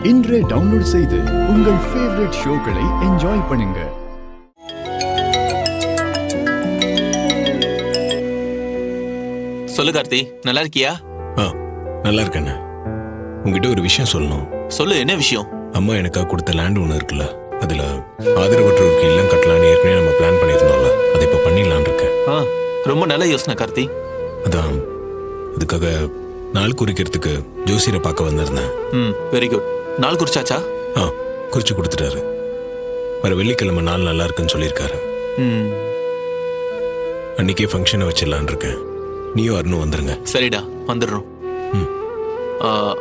இன்றே டவுன்லோட் செய்து உங்கள் ஃபேவரட் ஷோக்களை என்ஜாய் பண்ணுங்க. சொல்லு கார்த்தி, நல்லா இருக்கியா? நல்லா இருக்கேண்ணே. உங்ககிட்ட ஒரு விஷயம் சொல்லணும். சொல்லு, என்ன விஷயம்? அம்மா எனக்காக கொடுத்த லேண்ட் ஒன்று இருக்குல்ல, அதில் ஆதரவற்றோருக்கு இல்லம் கட்டலான்னு ஏற்கனவே நம்ம பிளான் பண்ணியிருந்தோம்ல, அதை இப்போ பண்ணிடலான் இருக்கேன். ரொம்ப நல்ல யோசனை கார்த்தி. அதான் அதுக்காக நாள் குறிக்கிறதுக்கு ஜோசியரை பார்க்க வந்திருந்தேன். Very good. நாள் குறிச்சாச்சா? குறிச்சு கொடுத்துட்டாரு. வர வெள்ளிக்கிழமை நாள் நல்லா இருக்குன்னு சொல்லியிருக்காரு. அன்னைக்கே ஃபங்க்ஷனை வச்சிடலான் இருக்கேன். நீயும் வரணும், வந்துருங்க. சரிடா, வந்துடுறோம்.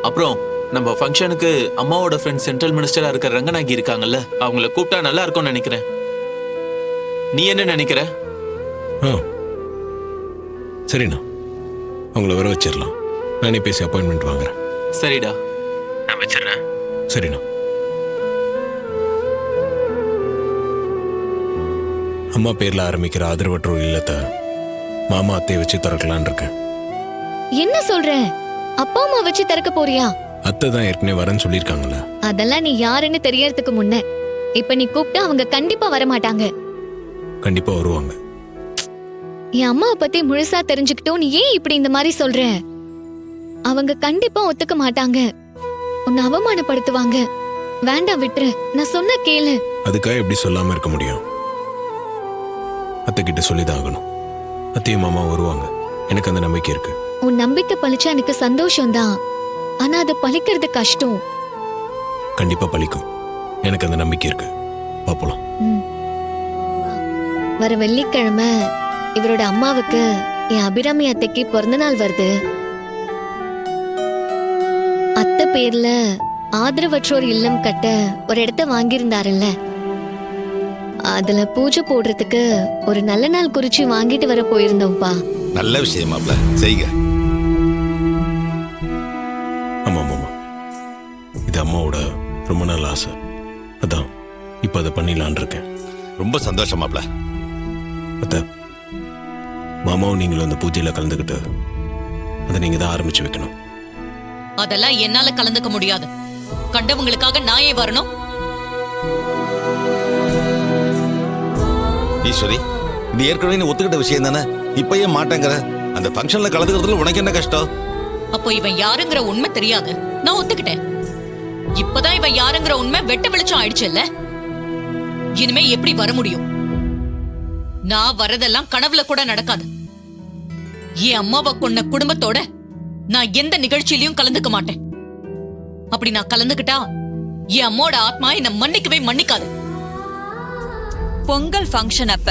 அப்புறம் நம்ம ஃபங்க்ஷனுக்கு அம்மாவோட ஃப்ரெண்ட் சென்ட்ரல் மினிஸ்டரா இருக்கிற ரங்கநாயகி இருக்காங்கல்ல, அவங்கள கூப்பிட்டா நல்லா இருக்கும்னு நினைக்கிறேன். நீ என்ன நினைக்கிற? சரிண்ணா, அவங்கள வர வச்சிடலாம். நானே பேசி அப்பாயின்மெண்ட் வாங்குறேன். சரிடா, நான் வச்சிடுறேன். சரிண்ணா. அம்மா பேர்ல ஆரம்பிக்கிற ஆதரவற்றோர் இல்லத்தை மாமா அத்தையை வச்சு திறக்கலான் இருக்கேன். என்ன சொல்ற? அப்பா அம்மா வச்சு திறக்க போறியா? அத்தை தான் ஏற்கனவே வரேன்னு சொல்லியிருக்காங்கல்ல. அதெல்லாம் நீ யாருன்னு தெரியறதுக்கு முன்ன இப்ப நீ கூப்பிட்டா அவங்க கண்டிப்பா வர மாட்டாங்க. கண்டிப்பா வருவாங்க. என் அம்மாவை பத்தி முழுசா தெரிஞ்சுக்கிட்டோம் நீ ஏன் இப்படி இந்த மாதிரி சொல்ற? அவங்க கண்டிப்பா ஒத்துக்க மாட்டாங்க, உன்னை அவமானப்படுத்துவாங்க. வேண்டாம், விட்டுரு. நான் சொன்ன கேளு. அதுக்காக எப்படி சொல்லாம இருக்க முடியும்? அத்தை கிட்ட சொல்லிதான் ஆகணும். அத்தையும் மாமா வருவாங்க, எனக்கு அந்த நம்பிக்கை இருக்கு. உன் நம்பிக்கை பழிச்சா எனக்கு சந்தோஷம்தான், ஆனா அது பழிக்கிறது கஷ்டம். கண்டிப்பா பழிக்கும், எனக்கு அந்த நம்பிக்கை இருக்கு. பாப்போலாம். வர வெள்ளிக்கிழமை இவரோட அம்மாவுக்கு என் அபிராமி அத்தைக்கு பிறந்த நாள் வருது. அத்தை பேர்ல ஆதரவற்றோர் இல்லம் கட்ட ஒரு இடத்த வாங்கியிருந்தாருல்ல, அதுல பூஜை போடுறதுக்கு ஒரு நல்ல நாள் குறிச்சு வாங்கிட்டு வர போயிருந்தோம்ப்பா. நல்ல விஷயமாப்ல, செய்க. ஆமா மாமா, இது அம்மாவோட ரொம்ப நாள் ஆசை. அதான் இப்ப அதை பண்ணிடலான் இருக்கேன். ரொம்ப சந்தோஷமாப்ல. அத்தை, மாமாவும் நீங்களும் அந்த பூஜையில கலந்துக்கிட்டு அதை நீங்க தான் ஆரம்பிச்சு வைக்கணும். அதெல்லாம் என்னால கலந்துக்க முடியாது. கண்டவங்களுக்காக நான் ஏன் வரணும்? ஈஸ்வரி, நீ ஏற்கனவே நீ ஒத்துக்கிட்ட விஷயம் தானே, இப்ப ஏன் மாட்டேங்கிற? அந்த ஃபங்க்ஷன்ல கலந்துக்கிறதுல உனக்கு என்ன கஷ்டம்? அப்போ இவன் யாருங்கிற உண்மை தெரியாது, நான் ஒத்துக்கிட்டேன். இப்பதான் இவன் யாருங்கிற உண்மை வெட்ட வெளிச்சம் ஆயிடுச்சு இல்ல. இனிமே எப்படி வர முடியும்? நான் வரதெல்லாம் கனவுல கூட நடக்காது. என் அம்மாவை கொன்ன குடும்பத்தோட நான் எந்த நிகழ்ச்சியிலையும் கலந்துக்க மாட்டேன். அப்படி நான் கலந்துக்கிட்டா என் அம்மோட ஆத்மா என்ன மன்னிக்கவே மன்னிக்காது. பொங்கல் ஃபங்க்ஷன் அப்ப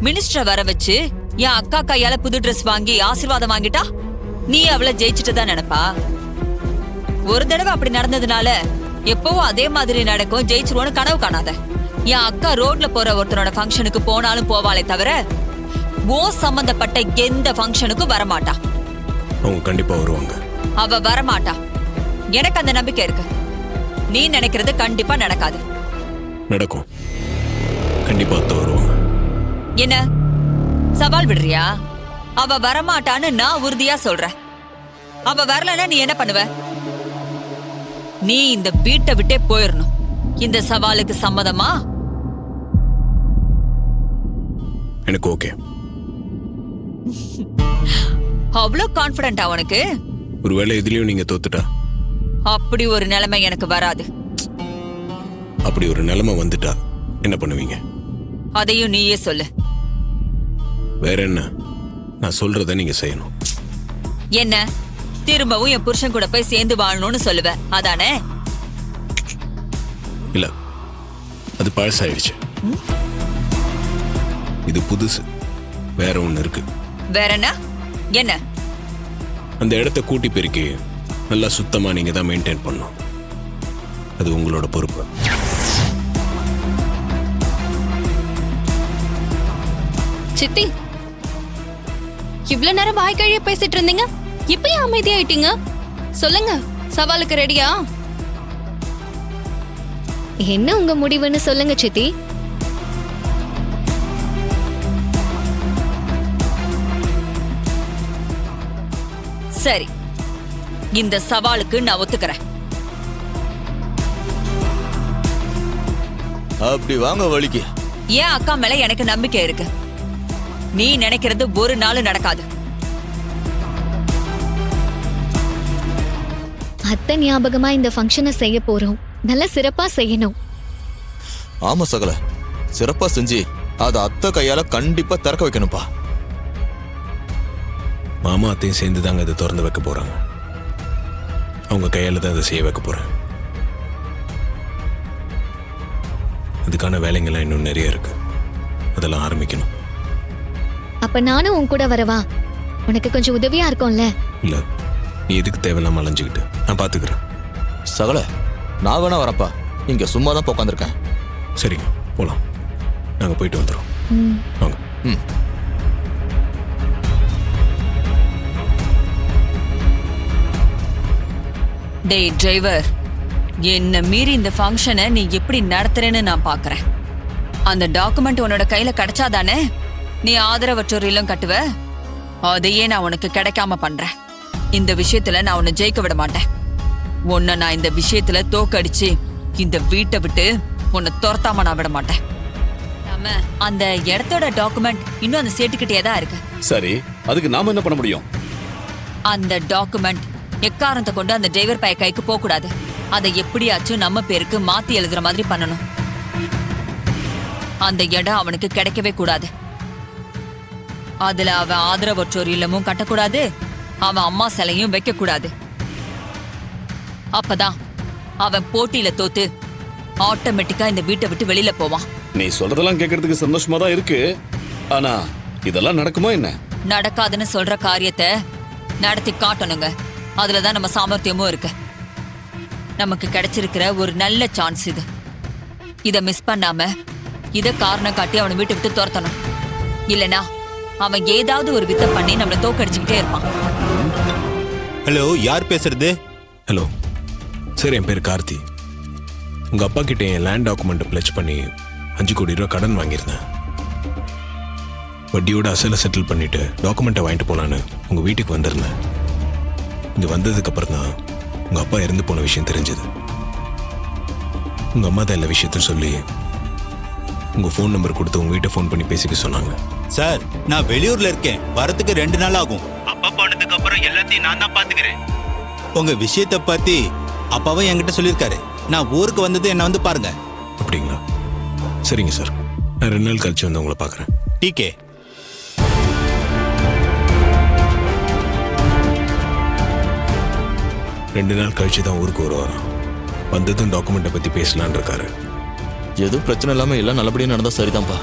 மினிஸ்டர் வர வச்சு என் அக்கா கையால புது ட்ரெஸ் வாங்கி ஆசீர்வாதம் வாங்கிட்டா நீ அவளை ஜெயிச்சுட்டு தான் நினைப்பா? ஒரு தடவை அப்படி நடந்ததுனால எப்பவும் அதே மாதிரி நடக்கும், ஜெயிச்சிருவோன்னு கனவு காணாத. என் அக்கா ரோட்ல போற ஒருத்தனோட ஃபங்க்ஷனுக்கு போனாலும் போவாளே தவிர ஓ சம்பந்தப்பட்ட எந்த ஃபங்க்ஷனுக்கும் வரமாட்டா. அவங்க கண்டிப்பா வருவாங்க. அவ வரமாட்டா, எனக்கு அந்த நம்பிக்கை இருக்கு. நீ நினைக்கிறது கண்டிப்பா நடக்காது. நடக்கும், கண்டிப்பா அத்தை வருவாங்க. என்ன சவால் விடுறியா? அவ வரமாட்டான்னு நான் உறுதியா சொல்றேன். அவ வரலன்னா நீ என்ன பண்ணுவ? நீ இந்த வீட்டை விட்டே போயிடணும். இந்த சவாலுக்கு சம்மதமா? எனக்கு ஓகே. அவ்வளவு கான்பிடண்டா உனக்கு? ஒருவேளை இதுலயும் நீங்க தோத்துட்டா? அப்படி ஒரு நிலைமை எனக்கு வராது. அப்படி ஒரு நிலைமை வந்துட்டா என்ன பண்ணுவீங்க? அதையும் நீயே சொல்லு. வேற என்ன? நான் சொல்றத நீங்க செய்யணும். என்ன, திரும்பவும் என் புருஷன் கூட போய் சேர்ந்து வாழணும்னு சொல்லுவ அதானே? இல்ல, அது பழசாயிடுச்சு. இது புதுசு, வேற ஒண்ணு இருக்கு. வேற என்ன? என்ன? அந்த இடத்த கூட்டி பெருக்கி நல்லா சுத்தமா நீங்க தான் மெயின்டைன் பண்ணணும். அது உங்களோட பொறுப்பு. சித்தி, இவ்வளவு நேரம் வாய்க்கழிய பேசிட்டு இருந்தீங்க, இப்பயும் அமைதியாயிட்டீங்க. சொல்லுங்க, சவாலுக்கு ரெடியா? என்ன உங்க முடிவுன்னு சொல்லுங்க சித்தி. சரி, இந்த சவாலுக்கு நான் ஒத்துக்கிறேன். அப்படி வாங்க வழிக்கு. என் அக்கா மேல எனக்கு நம்பிக்கை இருக்கு. நீ நினைக்கிறது ஒரு நாள் நடக்காது. அத்தை ஞாபகமா இந்த ஃபங்க்ஷனை செய்ய போறோம். நல்ல சிறப்பா செய்யணும். ஆமா சகல, சிறப்பா செஞ்சு அதை அத்தை கையால கண்டிப்பா திறக்க வைக்கணும்ப்பா. மாமா அத்தையும் சேர்ந்து தாங்க இதை திறந்து வைக்க போறாங்க. அவங்க கையால தான் இதை செய்ய வைக்க போறேன். அதுக்கான வேலைங்கள்லாம் இன்னும் நிறைய இருக்கு. அதெல்லாம் ஆரம்பிக்கணும். அப்ப நானும் உன் கூட வரவா? உனக்கு கொஞ்சம் உதவியா இருக்கும்ல? இல்ல, நீ எதுக்கு தேவையில்லாம அலைஞ்சுக்கிட்டு, நான் பாத்துக்கிறேன். சகல, நான் வேணா வரப்பா. இங்க சும்மா தான் உட்காந்துருக்கேன். சரிங்க, போலாம். நாங்க போயிட்டு வந்துடுறோம். ம். வாங்க. ம். டேய் டிரைவர், என்ன மீறி இந்த ஃபங்க்ஷனை நீ எப்படி நடத்துறேன்னு நான் பாக்குறேன். அந்த டாக்குமெண்ட் உன்னோட கையில கிடைச்சாதானே நீ ஆதரவற்றோர் இல்லம் கட்டுவ. அதையே நான் உனக்கு கிடைக்காம பண்றேன். இந்த விஷயத்துல நான் உன்னை ஜெயிக்க விட மாட்டேன். உன்னை நான் இந்த விஷயத்துல தோக்கடிச்சு இந்த வீட்டை விட்டு உன்னை துரத்தாம நான் விட மாட்டேன். ஆமா, அந்த இடத்தோட டாக்குமெண்ட் இன்னும் அந்த சேட்டுக்கிட்டே தான் இருக்கு. சரி, அதுக்கு நாம என்ன பண்ண முடியும்? அந்த டாக்குமெண்ட் எக்காரணத்தை கொண்டு அந்த டிரைவர் பைய கைக்கு போக கூடாது. அதை எப்படியாச்சும் நம்ம பேருக்கு மாத்தி எழுதுற மாதிரி பண்ணணும். அந்த இடம் அவனுக்கு கிடைக்கவே கூடாது. அதுல அவன் ஆதரவற்றோர் இல்லமும் கட்டக்கூடாது, அவன் அம்மா சிலையும் வைக்க கூடாது. அப்பதான் அவன் போட்டியில தோத்து ஆட்டோமேட்டிக்கா இந்த வீட்டை விட்டு வெளியில போவான். நீ சொல்றதெல்லாம் கேட்கறதுக்கு சந்தோஷமா தான் இருக்கு. ஆனா இதெல்லாம் நடக்குமா என்ன? நடக்காதுன்னு சொல்ற காரியத்தை நடத்தி காட்டணுங்க. அதுலதான் நம்ம சாமர்த்தியமும் இருக்கு. நமக்கு கிடைச்சிருக்கிற ஒரு நல்ல சான்ஸ் இது. இத மிஸ் பண்ணாம இத காரணம் காட்டி அவனை வீட்டை விட்டு துரத்தணும். இல்லனா அவன் ஏதாவது ஒரு வித்தை பண்ணி நம்மளை தோக்கடிச்சுக்கிட்டே இருப்பான். ஹலோ, யார் பேசுறது? ஹலோ சார், என் பேர் கார்த்தி. உங்க அப்பா கிட்ட என் லேண்ட் டாக்குமெண்ட்டை பிளட்ஜ் பண்ணி 5 கோடி ரூபா கடன் வாங்கியிருந்தேன். வட்டியோட அசலை செட்டில் பண்ணிட்டு டாக்குமெண்ட்டை வாங்கிட்டு போலான்னு உங்க வீட்டுக்கு வந்திருந்தேன். இங்க வந்ததுக்கு அப்புறம் தான் உங்க அப்பா இறந்து போன விஷயம் தெரிஞ்சது. உங்க அம்மா தான் எல்லா விஷயத்தையும் சொல்லி உங்க ஃபோன் நம்பர் கொடுத்து உங்க வீட்டை ஃபோன் பண்ணி பேசிக்க சொன்னாங்க. சார், நான் வெளியூர்ல இருக்கேன். வரதுக்கு 2 நாள் ஆகும். அப்பா போனதுக்கு அப்புறம் எல்லாத்தையும் நான் தான் பாத்துக்கிறேன். உங்க விஷயத்தை பத்தி அப்பாவும் என்கிட்ட சொல்லியிருக்காரு. நான் ஊருக்கு வந்தது என்ன வந்து பாருங்க. அப்படிங்களா? சரிங்க சார், நான் 2 நாள் கழிச்சு வந்து உங்களை பார்க்குறேன். டிகே. ரெண்டு நாள் கழிச்சு தான் ஊருக்கு வருவாராம். வந்ததும் டாக்குமெண்ட்டை பற்றி பேசலான் இருக்காரு. எதுவும் பிரச்சனை இல்லாம எல்லாம் நல்லபடியா நடந்தா சரிதான்ப்பா.